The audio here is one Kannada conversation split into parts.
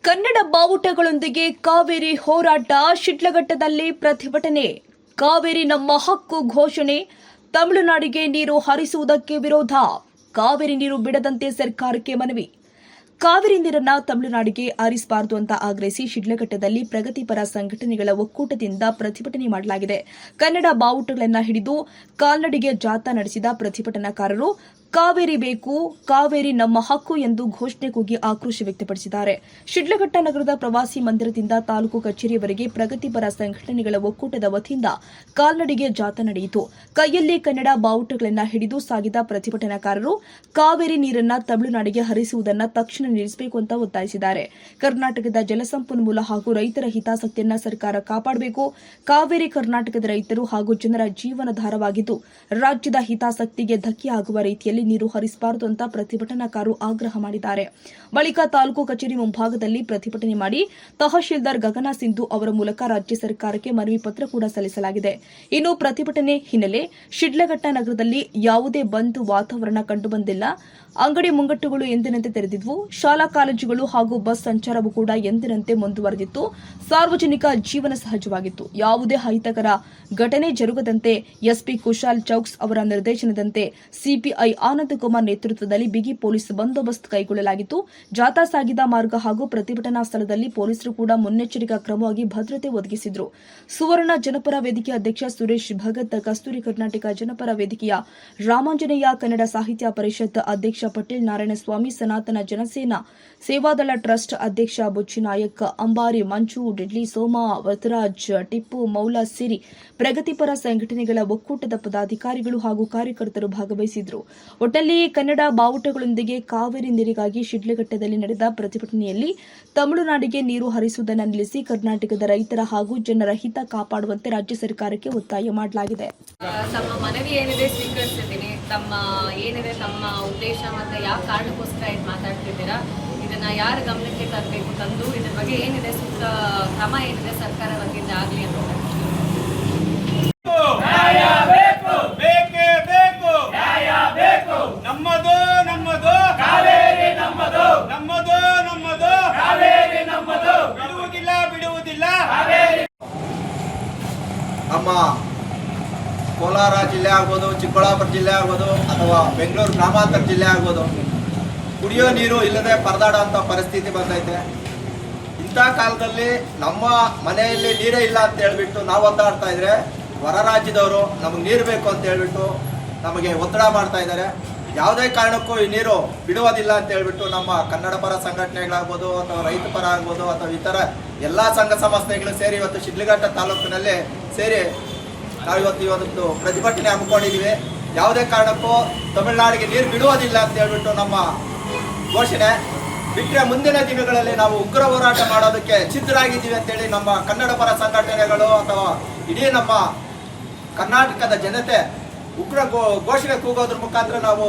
ಕನ್ನಡ ಬಾವುಟಗಳೊಂದಿಗೆ ಕಾವೇರಿ ಹೋರಾಟ, ಶಿಡ್ಲಘಟ್ಟದಲ್ಲಿ ಪ್ರತಿಭಟನೆ. ಕಾವೇರಿ ನಮ್ಮ ಹಕ್ಕು ಘೋಷಣೆ, ತಮಿಳುನಾಡಿಗೆ ನೀರು ಹರಿಸುವುದಕ್ಕೆ ವಿರೋಧ. ಕಾವೇರಿ ನೀರು ಬಿಡದಂತೆ ಸರ್ಕಾರಕ್ಕೆ ಮನವಿ. ಕಾವೇರಿ ನೀರನ್ನ ತಮಿಳುನಾಡಿಗೆ ಹರಿಸಬಾರದು ಅಂತ ಆಗ್ರಹಿಸಿ ಶಿಡ್ಲಘಟ್ಟದಲ್ಲಿ ಪ್ರಗತಿಪರ ಸಂಘಟನೆಗಳ ಒಕ್ಕೂಟದಿಂದ ಪ್ರತಿಭಟನೆ ಮಾಡಲಾಗಿದೆ. ಕನ್ನಡ ಬಾವುಟಗಳನ್ನು ಹಿಡಿದು ಕಾಲ್ನಡಿಗೆ ಜಾಥಾ ನಡೆಸಿದ ಪ್ರತಿಭಟನಾಕಾರರು ಕಾವೇರಿ ಬೇಕು, ಕಾವೇರಿ ನಮ್ಮ ಹಕ್ಕು ಎಂದು ಘೋಷಣೆ ಕೂಗಿ ಆಕ್ರೋಶ ವ್ಯಕ್ತಪಡಿಸಿದ್ದಾರೆ. ಶಿಡ್ಲಘಟ್ಟ ನಗರದ ಪ್ರವಾಸಿ ಮಂದಿರದಿಂದ ತಾಲೂಕು ಕಚೇರಿಯವರೆಗೆ ಪ್ರಗತಿಪರ ಸಂಘಟನೆಗಳ ಒಕ್ಕೂಟದ ವತಿಯಿಂದ ಕಾಲ್ನಡಿಗೆ ಜಾಥಾ ನಡೆಯಿತು. ಕೈಯಲ್ಲಿ ಕನ್ನಡ ಬಾವುಟಗಳನ್ನು ಹಿಡಿದು ಸಾಗಿದ ಪ್ರತಿಭಟನಾಕಾರರು ಕಾವೇರಿ ನೀರನ್ನ ತಮಿಳುನಾಡಿಗೆ ಹರಿಸುವುದನ್ನು ತಕ್ಷಣ ನಿಲ್ಲಿಸಬೇಕು ಅಂತ ಒತ್ತಾಯಿಸಿದ್ದಾರೆ. ಕರ್ನಾಟಕದ ಜಲಸಂಪನ್ಮೂಲ ಹಾಗೂ ರೈತರ ಹಿತಾಸಕ್ತಿಯನ್ನು ಸರ್ಕಾರ ಕಾಪಾಡಬೇಕು. ಕಾವೇರಿ ಕರ್ನಾಟಕದ ರೈತರು ಹಾಗೂ ಜನರ ಜೀವನಾಧಾರವಾಗಿದ್ದು ರಾಜ್ಯದ ಹಿತಾಸಕ್ತಿಗೆ ಧಕ್ಕೆಯಾಗುವ ರೀತಿಯಲ್ಲಿ ನೀರು ಹರಿಸಬಾರದು ಅಂತ ಪ್ರತಿಭಟನಾಕಾರರು ಆಗ್ರಹ ಮಾಡಿದ್ದಾರೆ. ಬಳಿಕ ತಾಲೂಕು ಕಚೇರಿ ಮುಂಭಾಗದಲ್ಲಿ ಪ್ರತಿಭಟನೆ ಮಾಡಿ ತಹಶೀಲ್ದಾರ್ ಗಗನ ಸಿಂಧು ಅವರ ಮೂಲಕ ರಾಜ್ಯ ಸರ್ಕಾರಕ್ಕೆ ಮನವಿ ಪತ್ರ ಕೂಡ ಸಲ್ಲಿಸಲಾಗಿದೆ. ಇನ್ನು ಪ್ರತಿಭಟನೆ ಹಿನ್ನೆಲೆ ಶಿಡ್ಲಘಟ್ಟ ನಗರದಲ್ಲಿ ಯಾವುದೇ ಬಂದ್ ವಾತಾವರಣ ಕಂಡುಬಂದಿಲ್ಲ. ಅಂಗಡಿ ಮುಂಗಟ್ಟುಗಳು ಎಂದಿನಂತೆ ತೆರೆದಿದ್ವು. ಶಾಲಾ ಕಾಲೇಜುಗಳು ಹಾಗೂ ಬಸ್ ಸಂಚಾರವೂ ಕೂಡ ಎಂದಿನಂತೆ ಮುಂದುವರೆದಿತ್ತು. ಸಾರ್ವಜನಿಕ ಜೀವನ ಸಹಜವಾಗಿತ್ತು. ಯಾವುದೇ ಅಹಿತಕರ ಘಟನೆ ಜರುಗದಂತೆ ಎಸ್ಪಿ ಕುಶಾಲ್ ಚೌಕ್ಸ್ ಅವರ ನಿರ್ದೇಶನದಂತೆ ಸಿಪಿಐ ಆನಂದಕುಮಾರ್ ನೇತೃತ್ವದಲ್ಲಿ ಬಿಗಿ ಪೊಲೀಸ್ ಬಂದೋಬಸ್ತ್ ಕೈಗೊಳ್ಳಲಾಗಿತ್ತು. ಜಾಥಾ ಸಾಗಿದ ಮಾರ್ಗ ಹಾಗೂ ಪ್ರತಿಭಟನಾ ಸ್ಥಳದಲ್ಲಿ ಪೊಲೀಸರು ಕೂಡ ಮುನ್ನೆಚ್ಚರಿಕಾ ಕ್ರಮವಾಗಿ ಭದ್ರತೆ ಒದಗಿಸಿದ್ರು. ಸುವರ್ಣ ಜನಪರ ವೇದಿಕೆ ಅಧ್ಯಕ್ಷ ಸುರೇಶ್ ಭಗತ್, ಕಸ್ತೂರಿ ಕರ್ನಾಟಕ ಜನಪರ ವೇದಿಕೆಯ ರಾಮಾಂಜನೇಯ, ಕನ್ನಡ ಸಾಹಿತ್ಯ ಪರಿಷತ್ ಅಧ್ಯಕ್ಷ ಪಟೇಲ್ ನಾರಾಯಣಸ್ವಾಮಿ, ಸನಾತನ ಜನಸೇನಾ ಸೇವಾದಳ ಟ್ರಸ್ಟ್ ಅಧ್ಯಕ್ಷ ಬುಚ್ಚಿನಾಯಕ್, ಅಂಬಾರಿ ಮಂಜು, ಡೆಡ್ಲಿ ಸೋಮ, ವರದರಾಜ್, ಟಿಪ್ಪು ಮೌಲಾ ಸೇರಿ ಪ್ರಗತಿಪರ ಸಂಘಟನೆಗಳ ಒಕ್ಕೂಟದ ಪದಾಧಿಕಾರಿಗಳು ಹಾಗೂ ಕಾರ್ಯಕರ್ತರು ಭಾಗವಹಿಸಿದ್ರು. ಒಟ್ಟಲ್ಲಿ ಕನ್ನಡ ಬಾವುಟಗಳೊಂದಿಗೆ ಕಾವೇರಿ ನೀರಿಗಾಗಿ ಶಿಡ್ಲಘಟ್ಟದಲ್ಲಿ ನಡೆದ ಪ್ರತಿಭಟನೆಯಲ್ಲಿ ತಮಿಳುನಾಡಿಗೆ ನೀರು ಹರಿಸುವುದನ್ನು ನಿಲ್ಲಿಸಿ ಕರ್ನಾಟಕದ ರೈತರ ಹಾಗೂ ಜನರ ಹಿತ ಕಾಪಾಡುವಂತೆ ರಾಜ್ಯ ಸರ್ಕಾರಕ್ಕೆ ಒತ್ತಾಯ ಮಾಡಲಾಗಿದೆ. ತಮ್ಮ ಮನವಿ ಏನಿದೆ ಸ್ವೀಕರಿಸಿದ್ದೀನಿ. ತಮ್ಮ ಏನಿದೆ ತಮ್ಮ ಉದ್ದೇಶ ಮತ್ತೆ ಯಾವ ಕಾರಣಕ್ಕೋಸ್ಕರ ಇದು ಮಾತಾಡ್ತಿದ್ದೀರಾ, ಇದನ್ನ ಯಾರ ಗಮನಕ್ಕೆ ತರಬೇಕು, ತಂದು ಇದ್ರ ಬಗ್ಗೆ ಏನಿದೆ ಸೂಕ್ತ ಕ್ರಮ ಏನಿದೆ ಸರ್ಕಾರ ವತಿಯಿಂದ ಆಗಲಿ ಅಂತ. ನಮ್ಮದು ನಮ್ಮದು ಕಾವೇರಿ ನಮ್ಮದು, ನಮ್ಮದು ನಮ್ಮದು ಕಾವೇರಿ ನಮ್ಮದು, ಬಿಡುವುದಿಲ್ಲ ಬಿಡುವುದಿಲ್ಲ ಕಾವೇರಿ. ನಮ್ಮ ಕೋಲಾರ ಜಿಲ್ಲೆ ಆಗ್ಬೋದು, ಚಿಕ್ಕಬಳ್ಳಾಪುರ ಜಿಲ್ಲೆ ಆಗ್ಬೋದು, ಅಥವಾ ಬೆಂಗಳೂರು ಗ್ರಾಮಾಂತರ ಜಿಲ್ಲೆ ಆಗ್ಬೋದು, ಕುಡಿಯೋ ನೀರು ಇಲ್ಲದೆ ಪರದಾಡುವಂಥ ಪರಿಸ್ಥಿತಿ ಬಂದೈತೆ. ಇಂಥ ಕಾಲದಲ್ಲಿ ನಮ್ಮ ಮನೆಯಲ್ಲಿ ನೀರೇ ಇಲ್ಲ ಅಂತ ಹೇಳ್ಬಿಟ್ಟು ನಾವು ಒದ್ದಾಡ್ತಾ ಇದ್ರೆ ಹೊರ ರಾಜ್ಯದವರು ನಮಗೆ ನೀರು ಬೇಕು ಅಂತ ಹೇಳ್ಬಿಟ್ಟು ನಮಗೆ ಒತ್ತಡ ಮಾಡ್ತಾ ಇದ್ದಾರೆ. ಯಾವುದೇ ಕಾರಣಕ್ಕೂ ಈ ನೀರು ಬಿಡುವುದಿಲ್ಲ ಅಂತ ಹೇಳ್ಬಿಟ್ಟು ನಮ್ಮ ಕನ್ನಡ ಪರ ಸಂಘಟನೆಗಳಾಗ್ಬೋದು, ಅಥವಾ ರೈತ ಪರ ಆಗ್ಬೋದು, ಅಥವಾ ಇತರ ಎಲ್ಲ ಸಂಘ ಸಂಸ್ಥೆಗಳು ಸೇರಿ ಇವತ್ತು ಶಿಡ್ಲಘಟ್ಟ ತಾಲೂಕಿನಲ್ಲಿ ಸೇರಿ ನಾವಿವತ್ತು ಇವತ್ತು ಪ್ರತಿಭಟನೆ ಹಮ್ಮಿಕೊಂಡಿದ್ದೀವಿ. ಯಾವುದೇ ಕಾರಣಕ್ಕೂ ತಮಿಳುನಾಡಿಗೆ ನೀರು ಬಿಡುವುದಿಲ್ಲ ಅಂತ ಹೇಳ್ಬಿಟ್ಟು ನಮ್ಮ ಘೋಷಣೆ ಬಿಟ್ಟರೆ ಮುಂದಿನ ದಿನಗಳಲ್ಲಿ ನಾವು ಉಗ್ರ ಹೋರಾಟ ಮಾಡೋದಕ್ಕೆ ಸಿದ್ಧರಾಗಿದ್ದೀವಿ ಅಂತೇಳಿ ನಮ್ಮ ಕನ್ನಡ ಪರ ಸಂಘಟನೆಗಳು ಅಥವಾ ಇಡೀ ನಮ್ಮ ಕರ್ನಾಟಕದ ಜನತೆ ಉಗ್ರ ಘೋಷಣೆ ಕೂಗೋದ್ರ ಮುಖಾಂತರ ನಾವು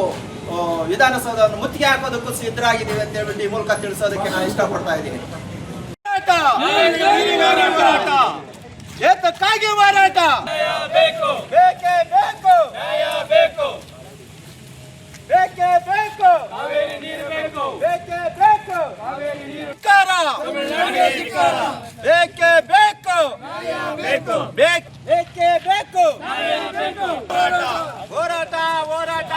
ವಿಧಾನಸೌಧವನ್ನು ಮುತ್ತಿಗೆ ಹಾಕೋದಕ್ಕೂ ಸಿದ್ಧರಾಗಿದ್ದೀವಿ ಅಂತ ಹೇಳ್ಬಿಟ್ಟು ಈ ಮೂಲಕ ತಿಳಿಸೋದಕ್ಕೆ ನಾನು ಇಷ್ಟಪಡ್ತಾ ಇದ್ದೀನಿ. ಏತಕ್ಕಾಗಿ ಹೋರಾಟ? ಬೇಕೇ ಬೇಕು, ಬೇಕೇ ಬೇಕು, ಕಾವೇರಿ ನೀರು ಬೇಕು, ಬೇಕೇ ಬೇಕು, ಕಾವೇರಿ ನೀರು ಬೇಕೇ ಬೇಕು, ಬೇಕೇ ಬೇಕು, ಹೋರಾಟ ಹೋರಾಟ.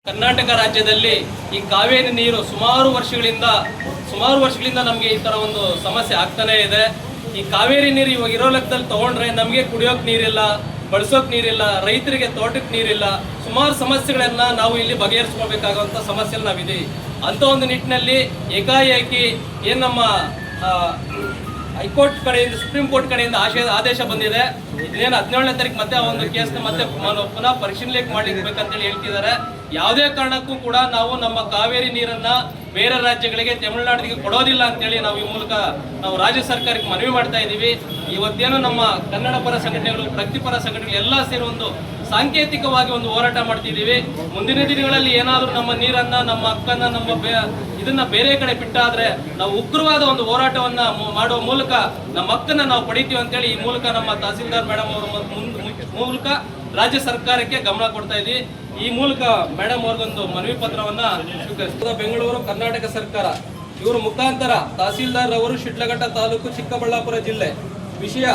ಕರ್ನಾಟಕ ರಾಜ್ಯದಲ್ಲಿ ಈ ಕಾವೇರಿ ನೀರು ಸುಮಾರು ವರ್ಷಗಳಿಂದ ನಮಗೆ ಈ ತರ ಒಂದು ಸಮಸ್ಯೆ ಆಗ್ತಾನೆ ಇದೆ. ಈ ಕಾವೇರಿ ನೀರು ಇವಾಗ ಇರೋ ಲೆಕ್ಕದಲ್ಲಿ ತಗೊಂಡ್ರೆ ನಮಗೆ ಕುಡಿಯೋಕೆ ನೀರಿಲ್ಲ, ಬಳಸೋಕೆ ನೀರಿಲ್ಲ, ರೈತರಿಗೆ ತೋಟಕ್ಕೆ ನೀರಿಲ್ಲ, ಸುಮಾರು ಸಮಸ್ಯೆಗಳನ್ನ ನಾವು ಇಲ್ಲಿ ಬಗೆಹರಿಸ್ಕೊಳ್ಬೇಕಾಗುವಂಥ ಸಮಸ್ಯೆಯಲ್ಲಿ ನಾವಿದ್ದೀವಿ. ಅಂತ ಒಂದು ನಿಟ್ಟಿನಲ್ಲಿ ಏಕಾಏಕಿ ಏನು ನಮ್ಮ ಹೈಕೋರ್ಟ್ ಕಡೆಯಿಂದ, ಸುಪ್ರೀಂ ಕೋರ್ಟ್ ಕಡೆಯಿಂದ ಆದೇಶ ಬಂದಿದೆ. ಇದೇನು 17ನೇ ತಾರೀಕು ಮತ್ತೆ ಆ ಒಂದು ಕೇಸ್ನ ಮತ್ತೆ ಪುನಃ ಪರಿಶೀಲನೆ ಮಾಡಲಿಕ್ಬೇಕಂತೇಳಿ ಹೇಳ್ತಿದ್ದಾರೆ. ಯಾವುದೇ ಕಾರಣಕ್ಕೂ ಕೂಡ ನಾವು ನಮ್ಮ ಕಾವೇರಿ ನೀರನ್ನ ಬೇರೆ ರಾಜ್ಯಗಳಿಗೆ, ತಮಿಳುನಾಡಿಗೆ ಕೊಡೋದಿಲ್ಲ ಅಂತೇಳಿ ನಾವು ಈ ಮೂಲಕ ನಾವು ರಾಜ್ಯ ಸರ್ಕಾರಕ್ಕೆ ಮನವಿ ಮಾಡ್ತಾ ಇದ್ದೀವಿ. ಇವತ್ತೇನು ನಮ್ಮ ಕನ್ನಡ ಪರ ಸಂಘಟನೆಗಳು, ಪ್ರಗತಿಪರ ಸಂಘಟನೆಗಳು ಎಲ್ಲ ಸೇರಿ ಒಂದು ಸಾಂಕೇತಿಕವಾಗಿ ಒಂದು ಹೋರಾಟ ಮಾಡ್ತಿದ್ದೀವಿ. ಮುಂದಿನ ದಿನಗಳಲ್ಲಿ ಏನಾದರೂ ನಮ್ಮ ನೀರನ್ನ, ನಮ್ಮ ಹಕ್ಕನ್ನ, ಇದನ್ನ ಬೇರೆ ಕಡೆ ಬಿಟ್ಟಾದ್ರೆ ನಾವು ಉಗ್ರವಾದ ಒಂದು ಹೋರಾಟವನ್ನ ಮಾಡುವ ಮೂಲಕ ನಮ್ಮ ಹಕ್ಕನ್ನ ನಾವು ಪಡಿತೀವಿ ಅಂತೇಳಿ ಈ ಮೂಲಕ ನಮ್ಮ ತಹಸೀಲ್ದಾರ್ ಮೇಡಮ್ ಅವರ ಮೂಲಕ ರಾಜ್ಯ ಸರ್ಕಾರಕ್ಕೆ ಗಮನ ಕೊಡ್ತಾ ಇದ್ದೀವಿ. ಈ ಮೂಲಕ ಮೇಡಮ್ ಅವ್ರಿಗೊಂದು ಮನವಿ ಪತ್ರವನ್ನ ಸ್ವೀಕರಿಸಿದ ಬೆಂಗಳೂರು ಕರ್ನಾಟಕ ಸರ್ಕಾರ ಇವರು ಮುಖಾಂತರ ತಹಸೀಲ್ದಾರ್ ಅವರು ಶಿಡ್ಲಘಟ್ಟ ತಾಲೂಕು ಚಿಕ್ಕಬಳ್ಳಾಪುರ ಜಿಲ್ಲೆ. ವಿಷಯ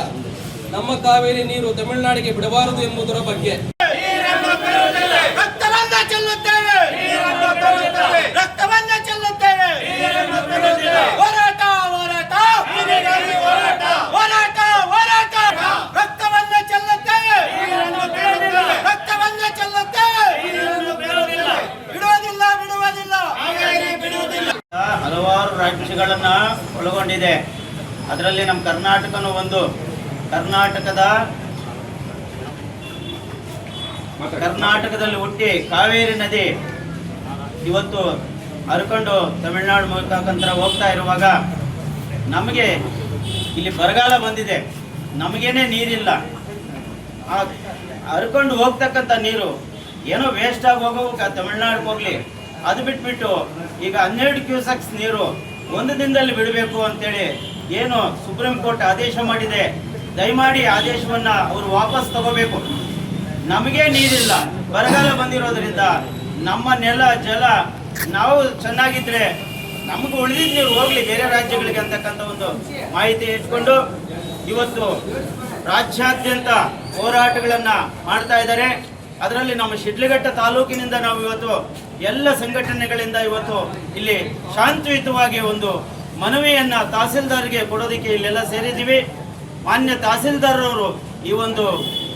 ನಮ್ಮ ಕಾವೇರಿ ನೀರು ತಮಿಳುನಾಡಿಗೆ ಬಿಡಬಾರದು ಎಂಬುದರ ಬಗ್ಗೆ. ರಕ್ತವನ್ನ ಚೆಲ್ಲುತ್ತೇವೆ, ರಕ್ತವನ್ನ ಚೆಲ್ಲುತ್ತೇವೆ. ಹೋರಾಟ ಹೋರಾಟ ಹೋರಾಟ ಹೋರಾಟ. ರಕ್ತವನ್ನ ಚೆಲ್ಲುತ್ತೇವೆ, ರಕ್ತವನ್ನ ಚೆಲ್ಲುತ್ತೇವೆ. ಬಿಡುವುದಿಲ್ಲ ಬಿಡುವುದಿಲ್ಲ ಬಿಡುವುದಿಲ್ಲ. ಹಲವಾರು ರಾಜ್ಯಗಳನ್ನ ಒಳಗೊಂಡಿದೆ. ಅದರಲ್ಲಿ ನಮ್ಮ ಕರ್ನಾಟಕನೂ ಒಂದು. ಕರ್ನಾಟಕದಲ್ಲಿ ಹುಟ್ಟಿ ಕಾವೇರಿ ನದಿ ಇವತ್ತು ಹರ್ಕೊಂಡು ತಮಿಳುನಾಡು ಮುಖಾಂತರ ಹೋಗ್ತಾ ಇರುವಾಗ ನಮಗೆ ಇಲ್ಲಿ ಬರಗಾಲ ಬಂದಿದೆ, ನಮಗೇನೆ ನೀರಿಲ್ಲ. ಆ ಹರ್ಕೊಂಡು ಹೋಗ್ತಕ್ಕಂಥ ನೀರು ಏನೋ ವೇಸ್ಟ್ ಆಗಿ ಹೋಗೋಕೆ ತಮಿಳ್ನಾಡಿಗೆ ಹೋಗ್ಲಿ, ಅದು ಬಿಟ್ಬಿಟ್ಟು ಈಗ 12 ಕ್ಯೂಸೆಕ್ಸ್ ನೀರು ಒಂದು ದಿನದಲ್ಲಿ ಬಿಡಬೇಕು ಅಂತೇಳಿ ಏನು ಸುಪ್ರೀಂ ಕೋರ್ಟ್ ಆದೇಶ ಮಾಡಿದೆ. ದಯಮಾಡಿ ಆದೇಶವನ್ನ ಅವರು ವಾಪಸ್ ತಗೋಬೇಕು. ನಮಗೆ ನೀರಿಲ್ಲ, ಬರಗಾಲ ಬಂದಿರೋದ್ರಿಂದ ನಮ್ಮ ನೆಲ ಜಲ ನಾವು ಚೆನ್ನಾಗಿದ್ರೆ ನಮಗೆ ಉಳಿದಿದ್ದ ನೀರು ಹೋಗ್ಲಿ ಬೇರೆ ರಾಜ್ಯಗಳಿಗೆ ಅಂತಕ್ಕಂಥ ಒಂದು ಮಾಹಿತಿ ಇಟ್ಕೊಂಡು ಇವತ್ತು ರಾಜ್ಯಾದ್ಯಂತ ಹೋರಾಟಗಳನ್ನ ಮಾಡ್ತಾ ಇದ್ದಾರೆ. ಅದರಲ್ಲಿ ನಮ್ಮ ಶಿಡ್ಲಘಟ್ಟ ತಾಲೂಕಿನಿಂದ ನಾವು ಇವತ್ತು ಎಲ್ಲ ಸಂಘಟನೆಗಳಿಂದ ಇವತ್ತು ಇಲ್ಲಿ ಶಾಂತಿಯುತವಾಗಿ ಒಂದು ಮನವಿಯನ್ನ ತಹಸೀಲ್ದಾರ್ಗೆ ಕೊಡೋದಕ್ಕೆ ಇಲ್ಲೆಲ್ಲ ಸೇರಿದ್ದೀವಿ. ಮಾನ್ಯ ತಹಸೀಲ್ದಾರ್ ಅವರು ಈ ಒಂದು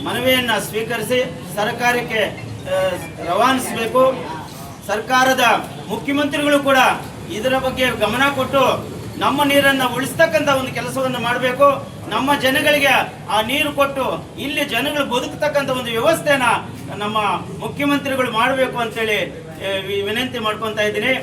ಮನವಿಯನ್ನ ಸ್ವೀಕರಿಸಿ ಸರ್ಕಾರಕ್ಕೆ ರವಾನಿಸಬೇಕು. ಸರ್ಕಾರದ ಮುಖ್ಯಮಂತ್ರಿಗಳು ಕೂಡ ಇದರ ಬಗ್ಗೆ ಗಮನ ಕೊಟ್ಟು ನಮ್ಮ ನೀರನ್ನು ಉಳಿಸ್ತಕ್ಕಂಥ ಒಂದು ಕೆಲಸವನ್ನು ಮಾಡಬೇಕು. ನಮ್ಮ ಜನಗಳಿಗೆ ಆ ನೀರು ಕೊಟ್ಟು ಇಲ್ಲಿ ಜನಗಳು ಬದುಕತಕ್ಕಂಥ ಒಂದು ವ್ಯವಸ್ಥೆನ ನಮ್ಮ ಮುಖ್ಯಮಂತ್ರಿಗಳು ಮಾಡಬೇಕು ಅಂತೇಳಿ ವಿನಂತಿ ಮಾಡ್ಕೊತಾ ಇದ್ದೀನಿ.